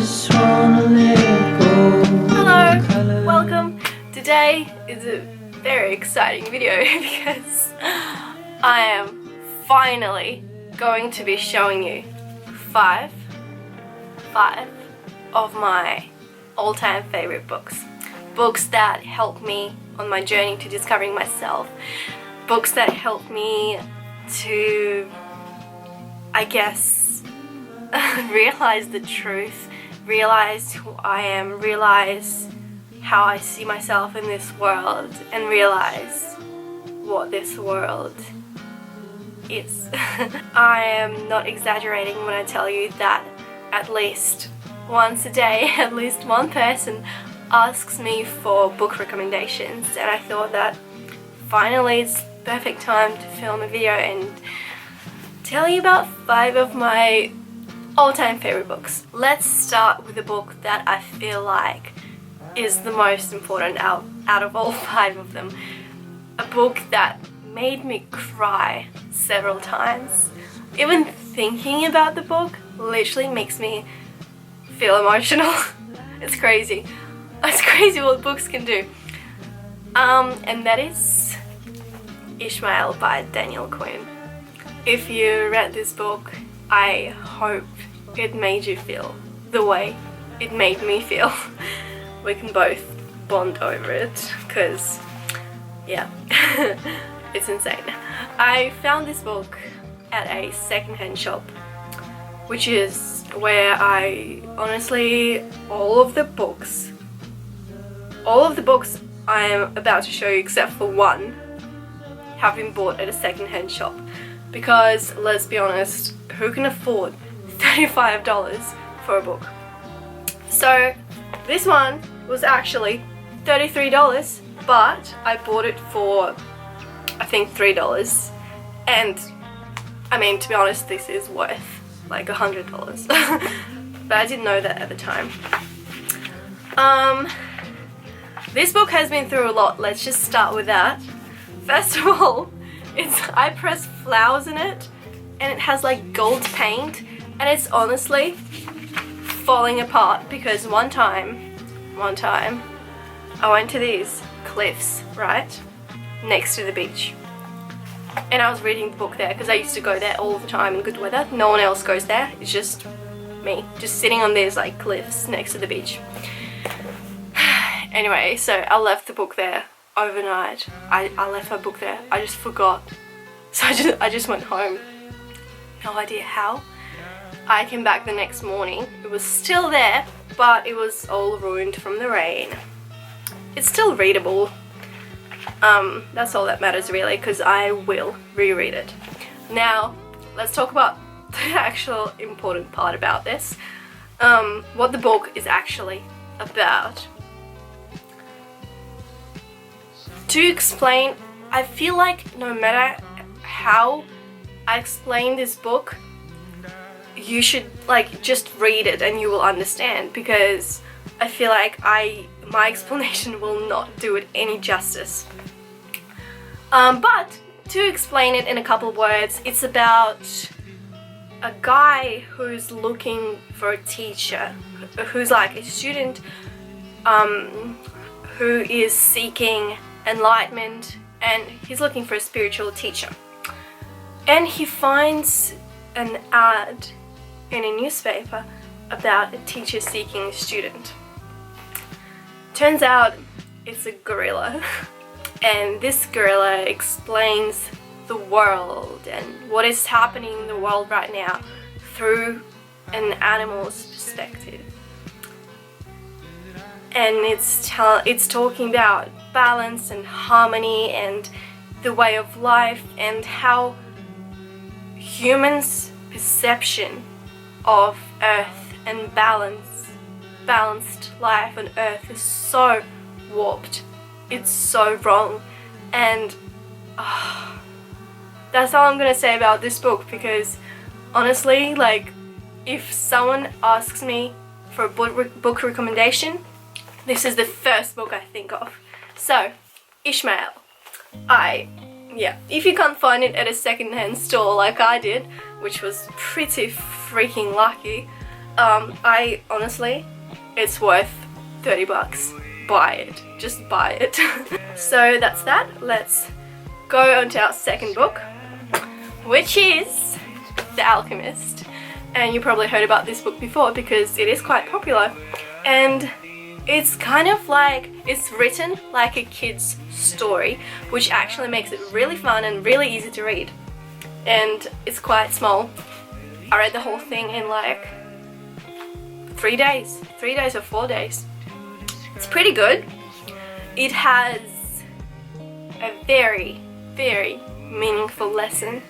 just wanna let go. Hello, welcome. Today is a very exciting video because I am finally going to be showing you five of my all-time favorite books. Books that helped me on my journey to discovering myself. Books that helped me to, I guess, realize the truth, realize who I am, realize how I see myself in this world, and realize what this world is. I am not exaggerating when I tell you that at least once a day, at least one person asks me for book recommendations, and I thought that finally it's the perfect time to film a video and tell you about 5 of my all-time favorite books. Let's start with a book that I feel like is the most important out of all 5 of them. A book that made me cry several times. Even thinking about the book literally makes me feel emotional. It's crazy. It's crazy what books can do. And that is Ishmael by Daniel Quinn. If you read this book, I hope it made you feel the way it made me feel. We can both bond over it, because yeah, it's insane. I found this book at a secondhand shop, which is where I honestly, all of the books I am about to show you except for one have been bought at a secondhand shop, because let's be honest, who can afford $35 for a book? So this one was actually $33, but I bought it for I think $3, and I mean, to be honest, this is worth like $100. But I didn't know that at the time. This book has been through a lot. Let's just start with that. First of all, I pressed flowers in it, and it has like gold paint, and it's honestly falling apart because one time I went to these cliffs, right, next to the beach, and I was reading the book there because I used to go there all the time in good weather. No one else goes there, it's just me, just sitting on these like cliffs next to the beach. Anyway, so I left the book there overnight. I left my book there, I just forgot, so I just went home. No idea how. I came back the next morning, it was still there, but it was all ruined from the rain. It's still readable. That's all that matters really, because I will reread it. Now, let's talk about the actual important part about this. What the book is actually about. To explain, I feel like no matter how I explain this book, you should like just read it and you will understand, because I feel like my explanation will not do it any justice. But to explain it in a couple of words, it's about a guy who's looking for a teacher, who's like a student who is seeking enlightenment, and he's looking for a spiritual teacher. And he finds an ad in a newspaper about a teacher seeking a student. Turns out it's a gorilla, and this gorilla explains the world and what is happening in the world right now through an animal's perspective. And it's talking about balance and harmony and the way of life, and how humans' perception of Earth and balanced life on Earth is so warped. It's so wrong, and that's all I'm gonna say about this book, because honestly, like, if someone asks me for a book recommendation, this is the first book I think of. So, Ishmael. If you can't find it at a secondhand store like I did, which was pretty freaking lucky, I honestly, it's worth 30 bucks. Buy it. Just buy it. So that's that. Let's go on to our second book, which is The Alchemist. And you probably heard about this book before because it is quite popular. And it's kind of like, it's written like a kid's story, which actually makes it really fun and really easy to read. And it's quite small. I read the whole thing in like 3 days. 3 days or 4 days. It's pretty good. It has a very, very meaningful lesson,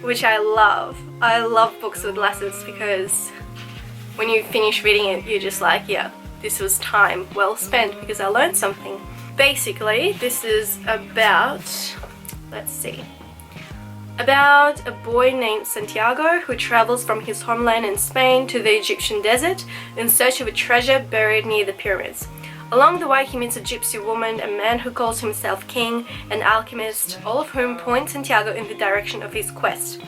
which I love. I love books with lessons because when you finish reading it, you're just like, yeah, this was time well spent because I learned something. Basically, this is about, let's see, about a boy named Santiago who travels from his homeland in Spain to the Egyptian desert in search of a treasure buried near the pyramids. Along the way, he meets a gypsy woman, a man who calls himself king, an alchemist, all of whom point Santiago in the direction of his quest.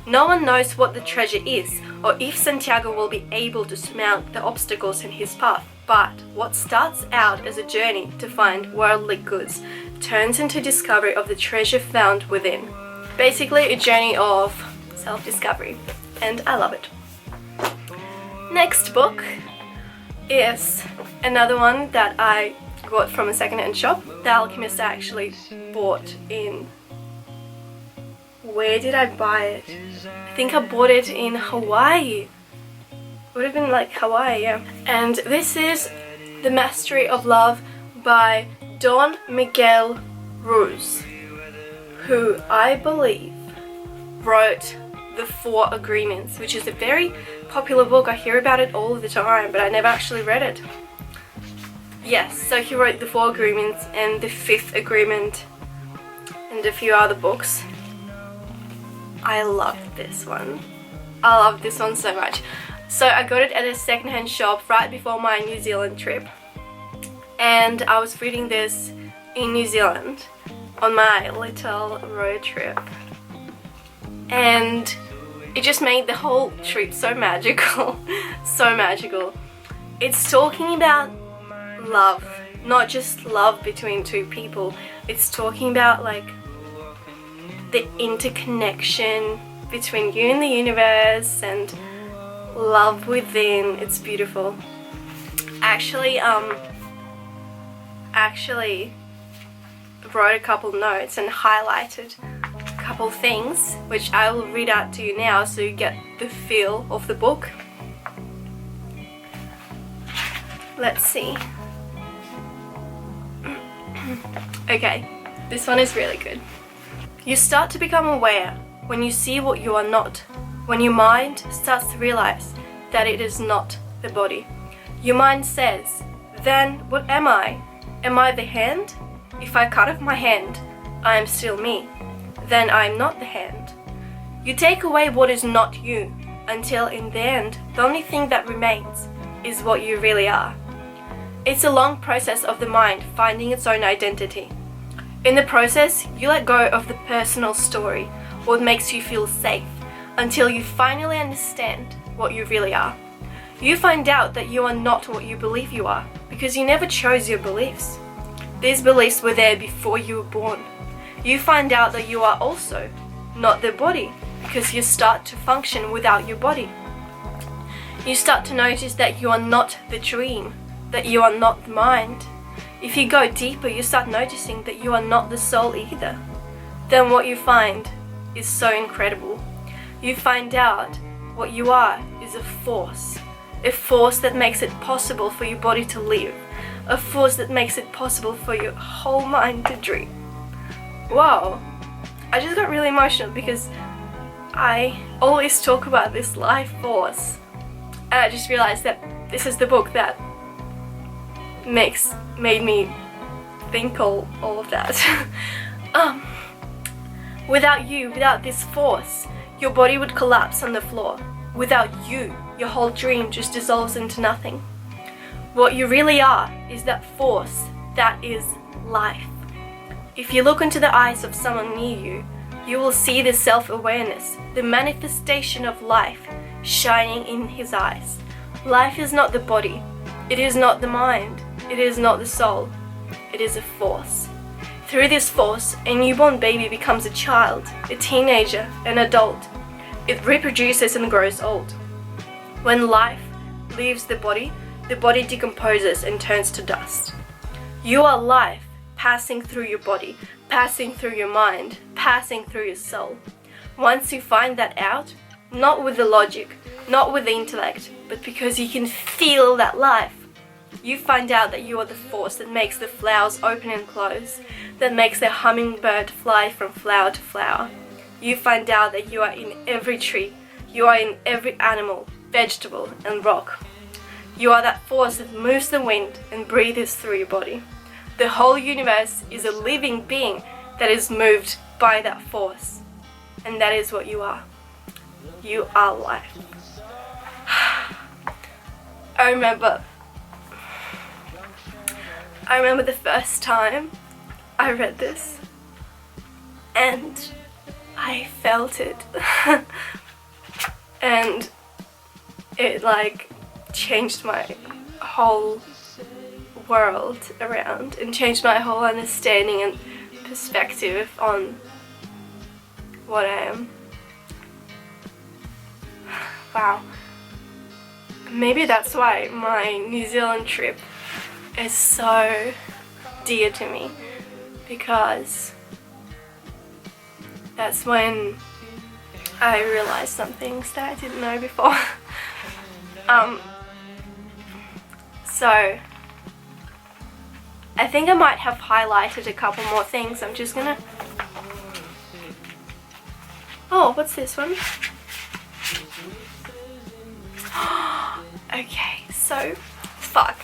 No one knows what the treasure is, or if Santiago will be able to surmount the obstacles in his path, but what starts out as a journey to find worldly goods turns into discovery of the treasure found within. Basically, a journey of self-discovery, and I love it. Next book is another one that I got from a second-hand shop. The Alchemist I actually bought in... Where did I buy it? I think I bought it in Hawaii. Would have been like Hawaii, yeah. And this is The Mastery of Love by Don Miguel Ruiz, who I believe wrote The 4 Agreements, which is a very popular book. I hear about it all the time, but I never actually read it. Yes, so he wrote The 4 Agreements and The 5th Agreement and a few other books. I love this one. I love this one so much. So I got it at a secondhand shop right before my New Zealand trip. And I was reading this in New Zealand on my little road trip. And it just made the whole trip so magical. So magical. It's talking about love, not just love between two people. It's talking about like the interconnection between you and the universe and love within. It's beautiful. Actually wrote a couple notes and highlighted a couple things which I will read out to you now so you get the feel of the book. Let's see. Okay, this one is really good. You start to become aware when you see what you are not, when your mind starts to realize that it is not the body. Your mind says, then what am I? Am I the hand? If I cut off my hand, I am still me. Then I am not the hand. You take away what is not you, until in the end, the only thing that remains is what you really are. It's a long process of the mind finding its own identity. In the process, you let go of the personal story, what makes you feel safe, until you finally understand what you really are. You find out that you are not what you believe you are, because you never chose your beliefs. These beliefs were there before you were born. You find out that you are also not the body, because you start to function without your body. You start to notice that you are not the dream, that you are not the mind. If you go deeper, you start noticing that you are not the soul either. Then what you find is so incredible. You find out what you are is a force that makes it possible for your body to live, a force that makes it possible for your whole mind to dream. Wow, I just got really emotional because I always talk about this life force, and I just realized that this is the book that made me think all of that. Without this force, your body would collapse on the floor. Without you, your whole dream just dissolves into nothing. What you really are is that force that is life. If you look into the eyes of someone near you, you will see the self-awareness, the manifestation of life shining in his eyes. Life is not the body, it is not the mind, it is not the soul, it is a force. Through this force, a newborn baby becomes a child, a teenager, an adult. It reproduces and grows old. When life leaves the body decomposes and turns to dust. You are life passing through your body, passing through your mind, passing through your soul. Once you find that out, not with the logic, not with the intellect, but because you can feel that life, you find out that you are the force that makes the flowers open and close, that makes the hummingbird fly from flower to flower. You find out that you are in every tree, you are in every animal, vegetable and rock. You are that force that moves the wind and breathes through your body. The whole universe is a living being that is moved by that force. And that is what you are. You are life. I remember the first time I read this and I felt it. And it like changed my whole world around and changed my whole understanding and perspective on what I am. Wow. Maybe that's why my New Zealand trip is so dear to me, because that's when I realized some things that I didn't know before. So I think I might have highlighted a couple more things. I'm just gonna... Oh, what's this one? Okay, so fuck.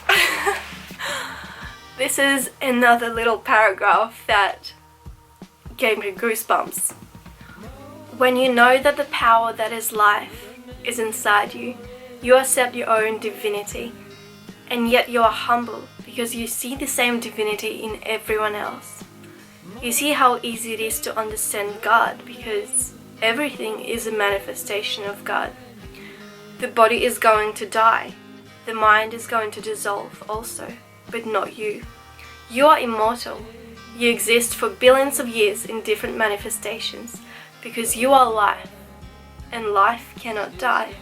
This is another little paragraph that gave me goosebumps. When you know that the power that is life is inside you, you accept your own divinity, and yet you are humble because you see the same divinity in everyone else. You see how easy it is to understand God because everything is a manifestation of God. The body is going to die. The mind is going to dissolve also, but not you. You are immortal. You exist for billions of years in different manifestations because you are life, and life cannot die.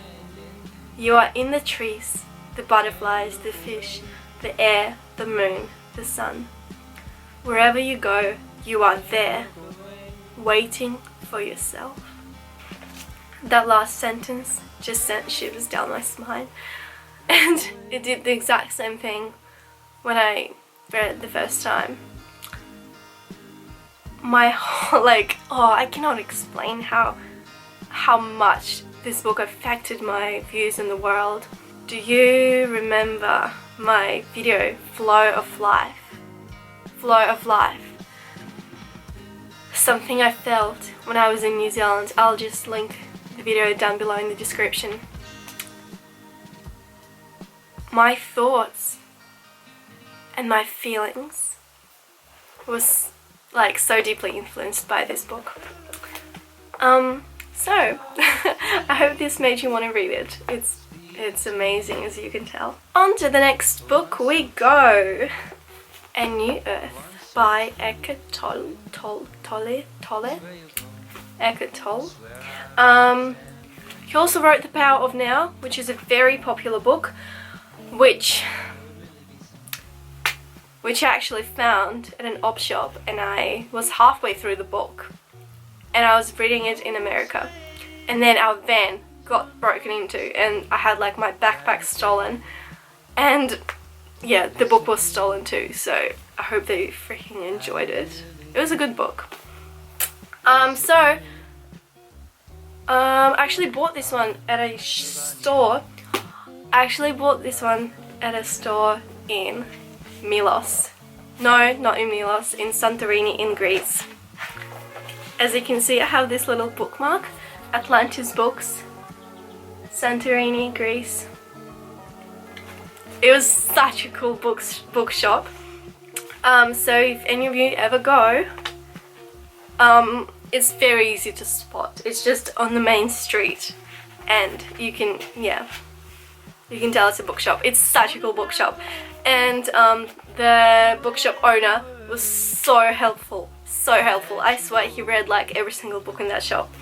You are in the trees, the butterflies, the fish, the air, the moon, the sun. Wherever you go, you are there, waiting for yourself. That last sentence just sent shivers down my spine, and it did the exact same thing when I read it the first time. My whole, I cannot explain how much this book affected my views in the world. Do you remember my video, Flow of Life? Flow of Life. Something I felt when I was in New Zealand. I'll just link the video down below in the description. My thoughts and my feelings was so deeply influenced by this book. So I hope this made you want to read it. It's amazing, as you can tell. On to the next book we go. A New Earth by Eckhart Tolle. Eckhart Tolle. He also wrote The Power of Now, which is a very popular book, which I actually found at an op shop, and I was halfway through the book and I was reading it in America, and then our van got broken into and I had my backpack stolen, and yeah, the book was stolen too, so I hope that you freaking enjoyed it. It was a good book. I actually bought this one at a store. I actually bought this one at a store in Milos. No, not in Milos, in Santorini in Greece. As you can see, I have this little bookmark, Atlantis Books, Santorini, Greece. It was such a cool bookshop. So if any of you ever go, it's very easy to spot. It's just on the main street, and you can, yeah, You can tell it's a bookshop. It's such a cool bookshop. And the bookshop owner was so helpful. So helpful. I swear he read like every single book in that shop.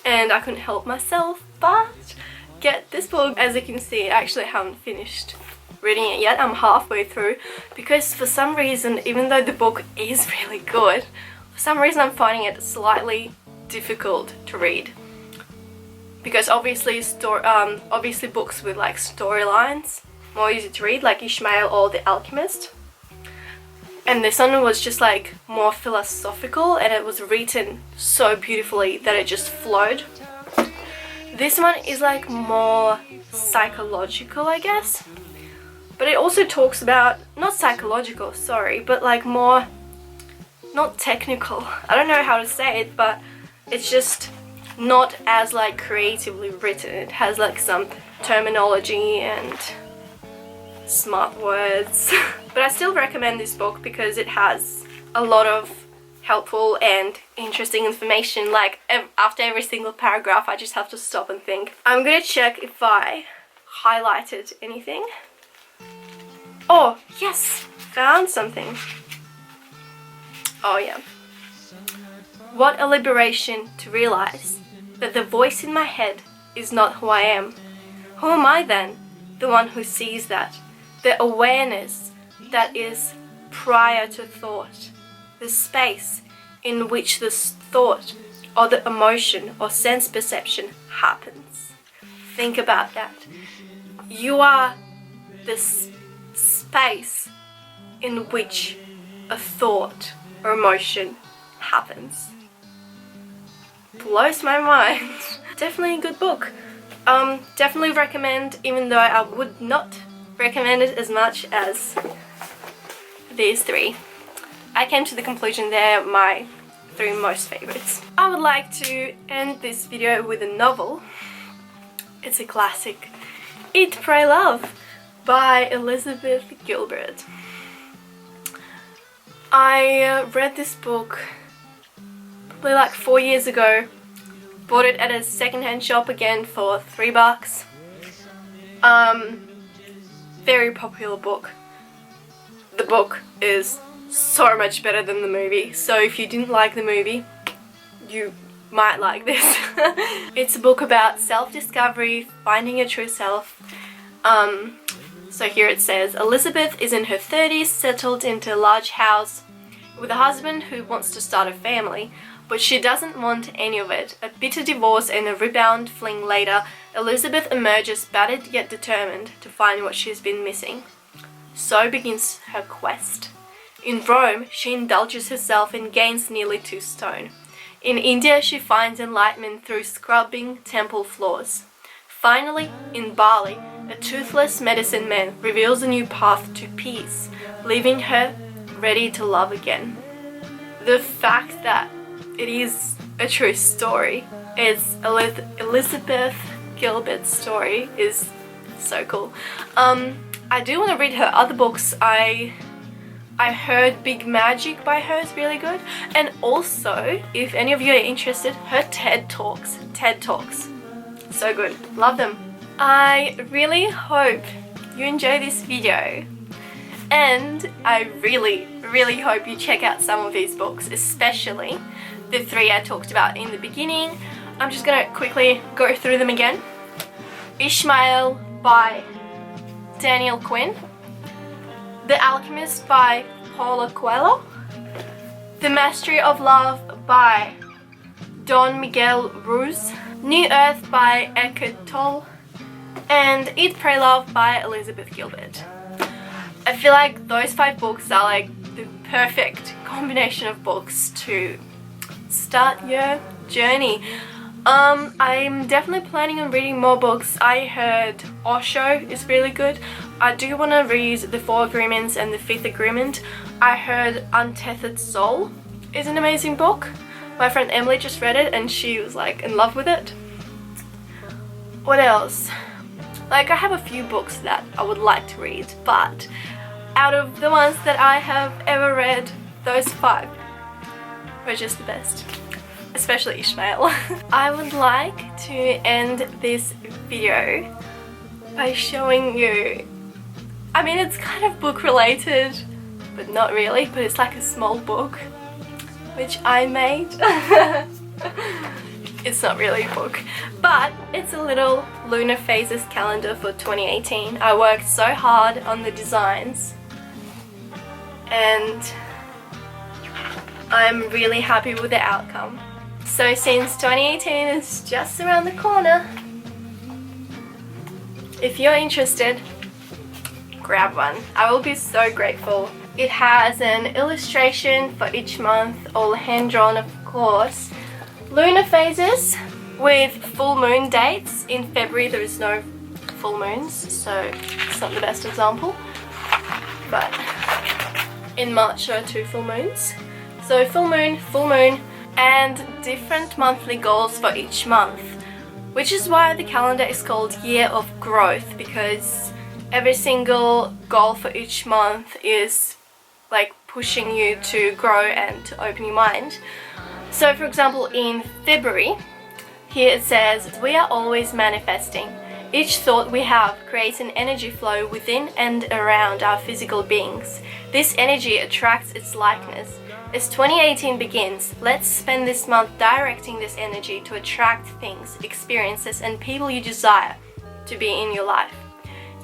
And I couldn't help myself but get this book. As you can see, I actually haven't finished reading it yet. I'm halfway through because for some reason, even though the book is really good, for some reason I'm finding it slightly difficult to read. Because obviously books with like storylines more easy to read, like Ishmael or The Alchemist. And this one was just like more philosophical, and it was written so beautifully that it just flowed. This one is like more psychological, I guess. But it also talks about, not psychological, sorry, but like more, not technical. I don't know how to say it, but it's just not as like creatively written. It has like some terminology and smart words. But I still recommend this book because it has a lot of helpful and interesting information. Like after every single paragraph I just have to stop and think. I'm gonna check if I highlighted anything. Oh yes, found something. Oh yeah. What a liberation to realize that the voice in my head is not who I am. Who am I then? The one who sees that. The awareness that is prior to thought. The space in which this thought or the emotion or sense perception happens. Think about that. You are this space in which a thought or emotion happens. Blows my mind. Definitely a good book. Definitely recommend, even though I would not recommend it as much as these three. I came to the conclusion they're my three most favorites. I would like to end this video with a novel. It's a classic. Eat, Pray, Love by Elizabeth Gilbert. I read this book probably like 4 years ago. Bought it at a secondhand shop again for $3. Very popular book. The book is so much better than the movie, so if you didn't like the movie, you might like this. It's a book about self-discovery, finding your true self. So here it says, Elizabeth is in her 30s, settled into a large house with a husband who wants to start a family, but she doesn't want any of it. A bitter divorce and a rebound fling later, Elizabeth emerges battered yet determined to find what she's been missing. So begins her quest. In Rome, she indulges herself and gains nearly 2 stone. In India, she finds enlightenment through scrubbing temple floors. Finally, in Bali, a toothless medicine man reveals a new path to peace, leaving her ready to love again. The fact that it is a true story, it's Elizabeth Gilbert's story, is so cool. I do want to read her other books. I heard Big Magic by her is really good, and also if any of you are interested, her TED Talks, so good, love them. I really hope you enjoy this video, and I really hope you check out some of these books, especially the 3 I talked about in the beginning. I'm just gonna quickly go through them again. Ishmael by Daniel Quinn, The Alchemist by Paulo Coelho, The Mastery of Love by Don Miguel Ruiz, New Earth by Eckhart Tolle, and Eat, Pray, Love by Elizabeth Gilbert. I feel like those 5 books are like the perfect combination of books to start your journey. I'm definitely planning on reading more books. I heard Osho is really good. I do want to read The 4 Agreements and The 5th Agreement. I heard Untethered Soul is an amazing book. My friend Emily just read it and she was like in love with it. What else? Like, I have a few books that I would like to read, but out of the ones that I have ever read, those 5 were just the best. Especially Ishmael. I would like to end this video by showing you, I mean, it's kind of book related, but not really, but it's like a small book which I made. It's not really a book, but it's a little lunar phases calendar for 2018. I worked so hard on the designs and I'm really happy with the outcome. So since 2018 is just around the corner, if you're interested, grab one. I will be so grateful. It has an illustration for each month, all hand drawn of course. Lunar phases with full moon dates. In February there is no full moons, so it's not the best example. But in March there are 2 full moons. So full moon, and different monthly goals for each month. Which is why the calendar is called Year of Growth, because every single goal for each month is like pushing you to grow and to open your mind. So for example, in February, here it says, we are always manifesting. Each thought we have creates an energy flow within and around our physical beings. This energy attracts its likeness. As 2018 begins, let's spend this month directing this energy to attract things, experiences, and people you desire to be in your life.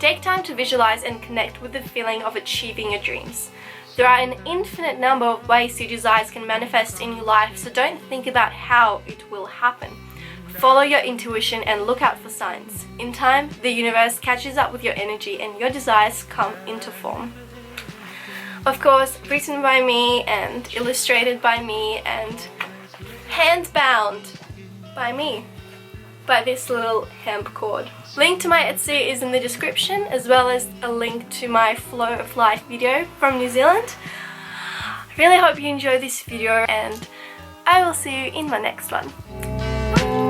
Take time to visualize and connect with the feeling of achieving your dreams. There are an infinite number of ways your desires can manifest in your life, so don't think about how it will happen. Follow your intuition and look out for signs. In time, the universe catches up with your energy and your desires come into form. Of course, written by me and illustrated by me and hand-bound by me, by this little hemp cord. Link to my Etsy is in the description, as well as a link to my Flow of Life video from New Zealand. I really hope you enjoyed this video and I will see you in my next one. Bye.